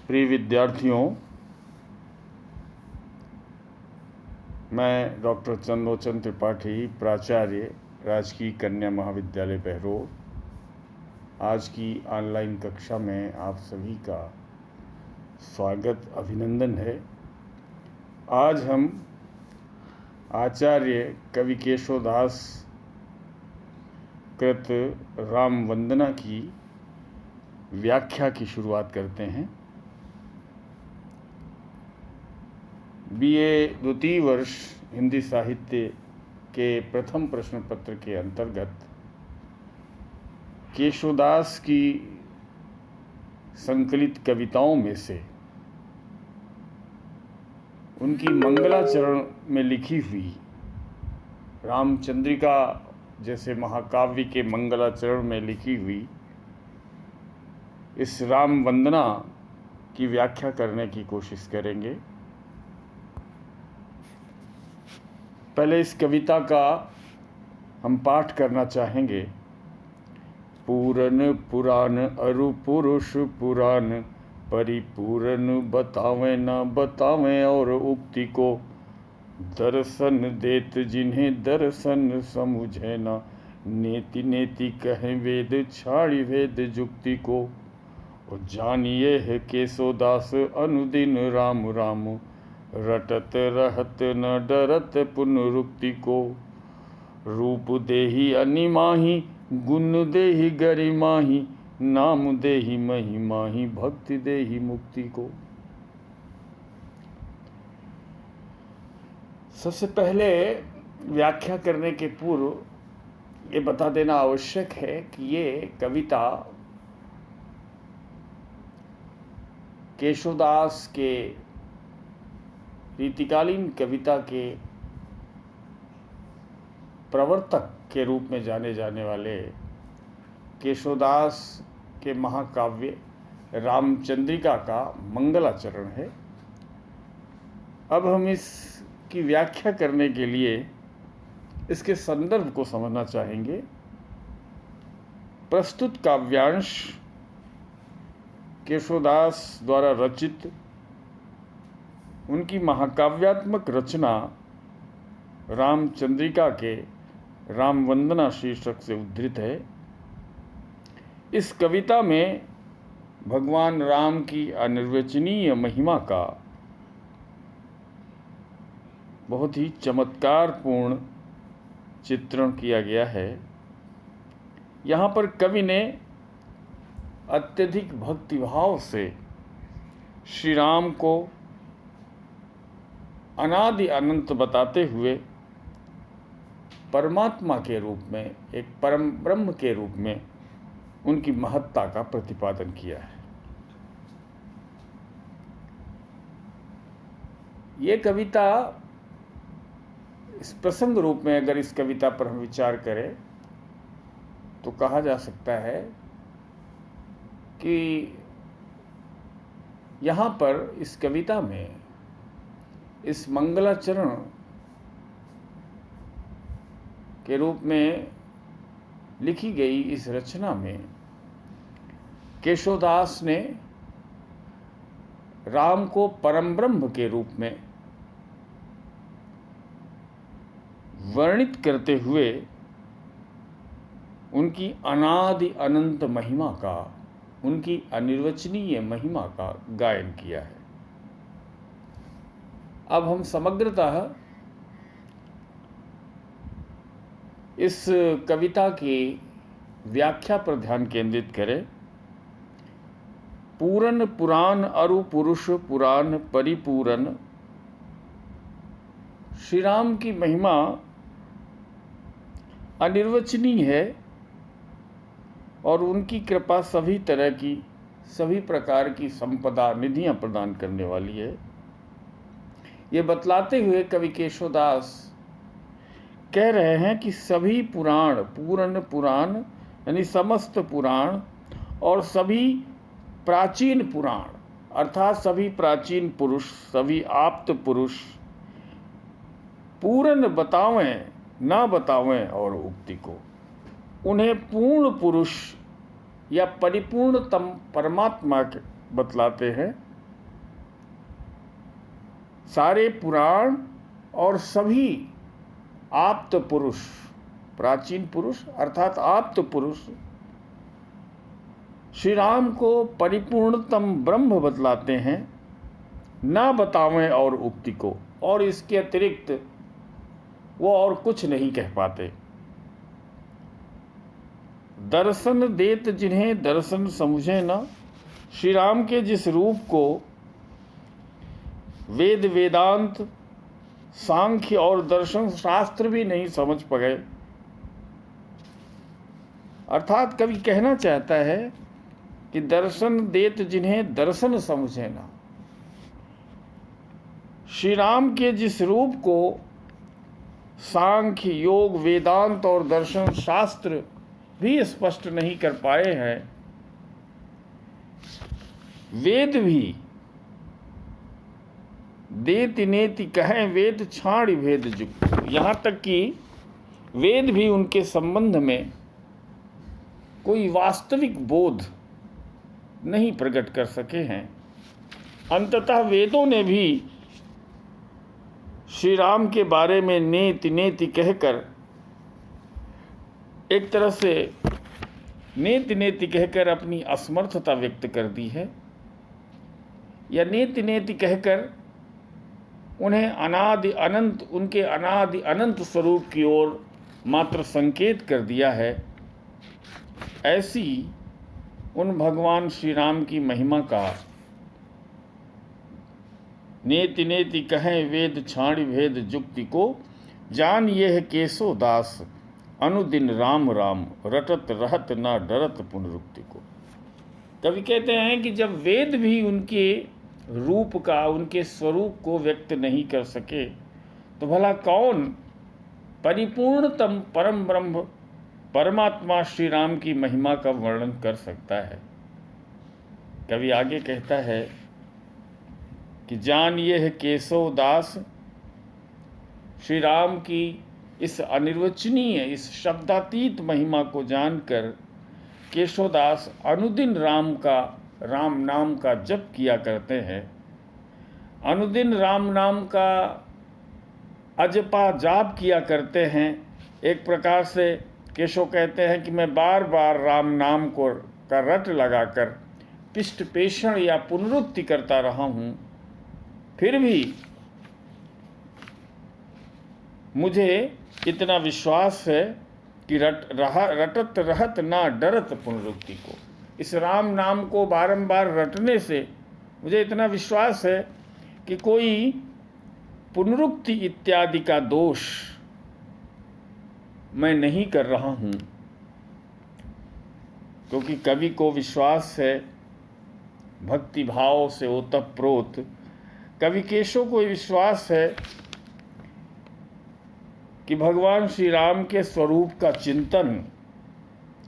प्रिय विद्यार्थियों, मैं डॉक्टर चंद्रोचन त्रिपाठी, प्राचार्य, राजकीय कन्या महाविद्यालय बहरोड, आज की ऑनलाइन कक्षा में आप सभी का स्वागत अभिनंदन है। आज हम आचार्य कवि केशवदास कृत राम वंदना की व्याख्या की शुरुआत करते हैं। बीए द्वितीय वर्ष हिंदी साहित्य के प्रथम प्रश्न पत्र के अंतर्गत केशवदास की संकलित कविताओं में से उनकी मंगलाचरण में लिखी हुई रामचंद्रिका जैसे महाकाव्य के मंगलाचरण में लिखी हुई इस राम वंदना की व्याख्या करने की कोशिश करेंगे। पहले इस कविता का हम पाठ करना चाहेंगे। पूरन पुराण अरु पुरुष पुराण परिपूरन बतावें न बतावें और उक्ति को दर्शन देत जिन्हें दर्शन समुझे न नेति नेति कहें वेद छाड़ी वेद जुक्ति को और जानिए है केशवदास अनुदिन राम राम रटत रहत न डरत पुनरुक्ति को रूप देहि अनिमाही गुण देहि गरिमाही नाम देहि महिमाही भक्ति देहि मुक्ति को। सबसे पहले व्याख्या करने के पूर्व ये बता देना आवश्यक है कि ये कविता केशवदास के रीतिकालीन कविता के प्रवर्तक के रूप में जाने जाने वाले केशवदास के महाकाव्य रामचंद्रिका का मंगलाचरण है। अब हम इसकी व्याख्या करने के लिए इसके संदर्भ को समझना चाहेंगे। प्रस्तुत काव्यांश केशवदास द्वारा रचित उनकी महाकाव्यात्मक रचना रामचंद्रिका के राम वंदना शीर्षक से उद्धृत है। इस कविता में भगवान राम की अनिर्वचनीय महिमा का बहुत ही चमत्कारपूर्ण चित्रण किया गया है। यहाँ पर कवि ने अत्यधिक भक्तिभाव से श्री राम को अनादि अनंत बताते हुए परमात्मा के रूप में, एक परम ब्रह्म के रूप में उनकी महत्ता का प्रतिपादन किया है। ये कविता इस प्रसंग रूप में अगर इस कविता पर हम विचार करें तो कहा जा सकता है कि यहाँ पर इस कविता में, इस मंगलाचरण के रूप में लिखी गई इस रचना में केशवदास ने राम को परम ब्रह्म के रूप में वर्णित करते हुए उनकी अनादि अनंत महिमा का, उनकी अनिर्वचनीय महिमा का गायन किया है। अब हम समग्रतः इस कविता की व्याख्या पर ध्यान केंद्रित करें। पूरन पुराण अरु पुरुष पुराण परिपूरन। श्री राम की महिमा अनिर्वचनीय है और उनकी कृपा सभी तरह की, सभी प्रकार की संपदा निधियां प्रदान करने वाली है। ये बतलाते हुए कवि केशवदास कह रहे हैं कि सभी पुराण, पूर्ण पुराण यानी समस्त पुराण और सभी प्राचीन पुराण अर्थात सभी प्राचीन पुरुष, सभी आप्त पुरुष पूर्ण बतावें ना बतावें और उक्ति को, उन्हें पूर्ण पुरुष या परिपूर्णतम परमात्मा बतलाते हैं सारे पुराण और सभी आप्त पुरुष, प्राचीन पुरुष अर्थात आप्त पुरुष श्री राम को परिपूर्णतम ब्रह्म बतलाते हैं, ना बतावें और उक्ति को, और इसके अतिरिक्त वो और कुछ नहीं कह पाते। दर्शन देत जिन्हें दर्शन समझे ना, श्री राम के जिस रूप को वेद वेदांत सांख्य और दर्शन शास्त्र भी नहीं समझ पाए, अर्थात कवि कहना चाहता है कि दर्शन देत जिन्हें दर्शन समझे ना, श्री राम के जिस रूप को सांख्य योग वेदांत और दर्शन शास्त्र भी स्पष्ट नहीं कर पाए हैं, वेद भी देति नेति कहें वेद छाड़ी भेद जुग, यहाँ तक कि वेद भी उनके संबंध में कोई वास्तविक बोध नहीं प्रकट कर सके हैं। अंततः वेदों ने भी श्री राम के बारे में नेति नेति कहकर, एक तरह से नेति नेति कहकर अपनी असमर्थता व्यक्त कर दी है, या नेति नेति कहकर उन्हें अनादि अनंत, उनके अनादि अनंत स्वरूप की ओर मात्र संकेत कर दिया है। ऐसी उन भगवान श्री राम की महिमा का नेति नेति कहें वेद छाड़ी भेद जुक्ति को, जान यह केशो दास अनुदिन राम राम रटत रहत ना डरत पुनरुक्ति को। कवि कहते हैं कि जब वेद भी उनके रूप का, उनके स्वरूप को व्यक्त नहीं कर सके, तो भला कौन परिपूर्णतम परम ब्रह्म परमात्मा श्री राम की महिमा का वर्णन कर सकता है। कवि आगे कहता है कि जान यह केशव दास, श्री राम की इस अनिर्वचनीय, इस शब्दातीत महिमा को जानकर केशवदास अनुदिन राम नाम का जप किया करते हैं। अनुदिन राम नाम का अजपा जाप किया करते हैं। एक प्रकार से केशव कहते हैं कि मैं बार बार राम नाम का रट लगाकर पिष्ट पेषण या पुनरुक्ति करता रहा हूँ, फिर भी मुझे इतना विश्वास है कि रटत रहत ना डरत पुनरुक्ति को। इस राम नाम को बारंबार रटने से मुझे इतना विश्वास है कि कोई पुनरुक्ति इत्यादि का दोष मैं नहीं कर रहा हूँ, क्योंकि कवि को विश्वास है, भक्ति भाव से ओतप्रोत कवि केशव को विश्वास है कि भगवान श्री राम के स्वरूप का चिंतन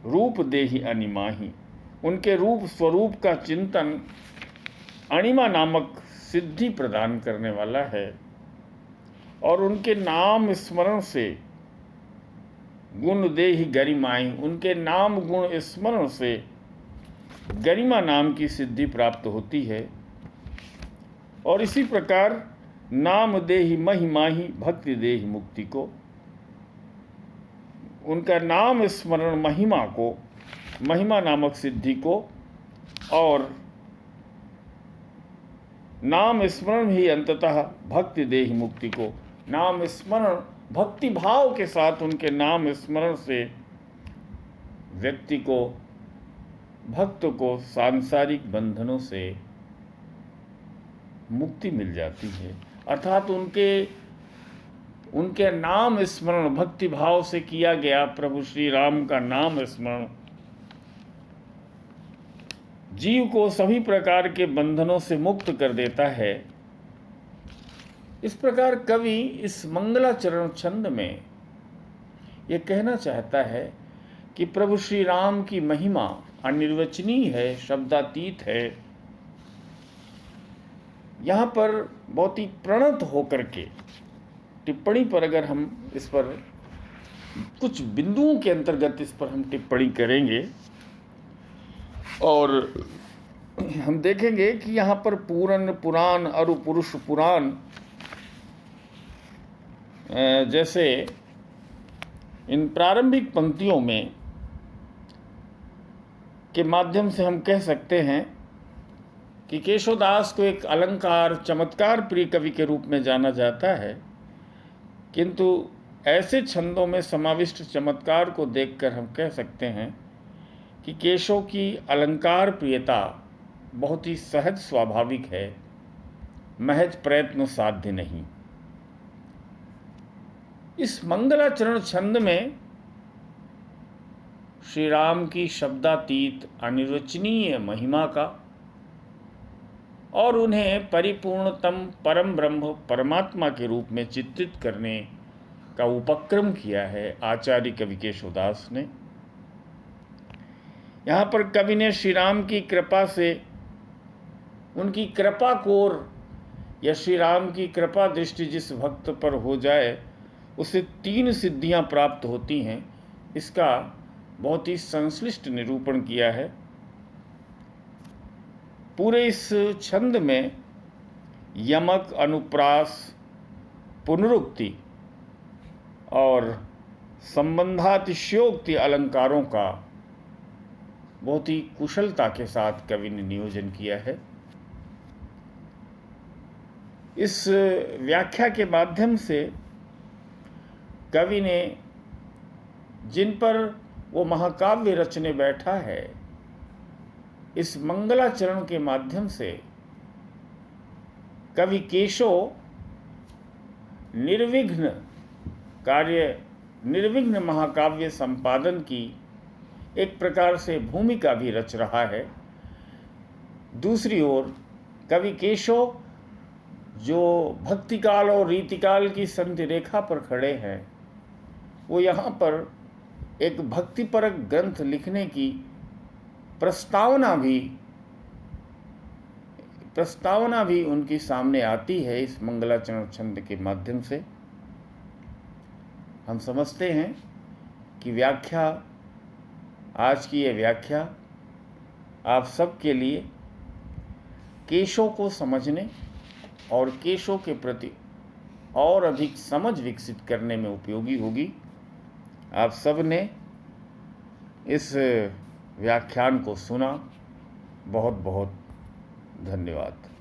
रूप देहि अनिमाही, उनके रूप स्वरूप का चिंतन अणिमा नामक सिद्धि प्रदान करने वाला है, और उनके नाम स्मरण से गुण देहि गरिमाई, उनके नाम गुण स्मरण से गरिमा नाम की सिद्धि प्राप्त होती है। और इसी प्रकार नाम देहि महिमाही भक्ति देहि मुक्ति को, उनका नाम स्मरण महिमा को, महिमा नामक सिद्धि को, और नाम स्मरण ही अंततः भक्ति देहि मुक्ति को, नाम स्मरण भक्ति भाव के साथ उनके नाम स्मरण से व्यक्ति को, भक्त को सांसारिक बंधनों से मुक्ति मिल जाती है। अर्थात उनके नाम स्मरण भक्ति भाव से किया गया प्रभु श्री राम का नाम स्मरण जीव को सभी प्रकार के बंधनों से मुक्त कर देता है। इस प्रकार कवि इस मंगलाचरण छंद में यह कहना चाहता है कि प्रभु श्री राम की महिमा अनिर्वचनीय है, शब्दातीत है। यहाँ पर बहुत ही प्रणत होकर के टिप्पणी पर अगर हम इस पर कुछ बिंदुओं के अंतर्गत इस पर हम टिप्पणी करेंगे, और हम देखेंगे कि यहाँ पर पूरन पुराण अरु पुरुष पुराण जैसे इन प्रारंभिक पंक्तियों में के माध्यम से हम कह सकते हैं कि केशवदास को एक अलंकार चमत्कार प्रिय कवि के रूप में जाना जाता है, किंतु ऐसे छंदों में समाविष्ट चमत्कार को देखकर हम कह सकते हैं कि केशव की अलंकार प्रियता बहुत ही सहज स्वाभाविक है, महज प्रयत्न साध्य नहीं। इस मंगलाचरण छंद में श्री राम की शब्दातीत अनिर्वचनीय महिमा का और उन्हें परिपूर्णतम परम ब्रह्म परमात्मा के रूप में चित्रित करने का उपक्रम किया है आचार्य कवि केशवदास ने। यहाँ पर कवि ने श्री राम की कृपा से उनकी कृपा कोर या श्री राम की कृपा दृष्टि जिस भक्त पर हो जाए उसे 3 सिद्धियां प्राप्त होती हैं, इसका बहुत ही संश्लिष्ट निरूपण किया है। पूरे इस छंद में यमक, अनुप्रास, पुनरुक्ति और संबंधातिशयोक्ति अलंकारों का बहुत ही कुशलता के साथ कवि ने नियोजन किया है। इस व्याख्या के माध्यम से कवि ने जिन पर वो महाकाव्य रचने बैठा है, इस मंगलाचरण के माध्यम से कवि केशव निर्विघ्न महाकाव्य संपादन की एक प्रकार से भूमिका भी रच रहा है। दूसरी ओर कवि केशव जो भक्तिकाल और रीतिकाल की संधि रेखा पर खड़े हैं, वो यहाँ पर एक भक्तिपरक ग्रंथ लिखने की प्रस्तावना भी उनकी सामने आती है। इस मंगलाचरण छंद के माध्यम से हम समझते हैं कि आज की यह व्याख्या आप सबके लिए केशव को समझने और केशव के प्रति और अधिक समझ विकसित करने में उपयोगी होगी। आप सब ने इस व्याख्यान को सुना, बहुत बहुत धन्यवाद।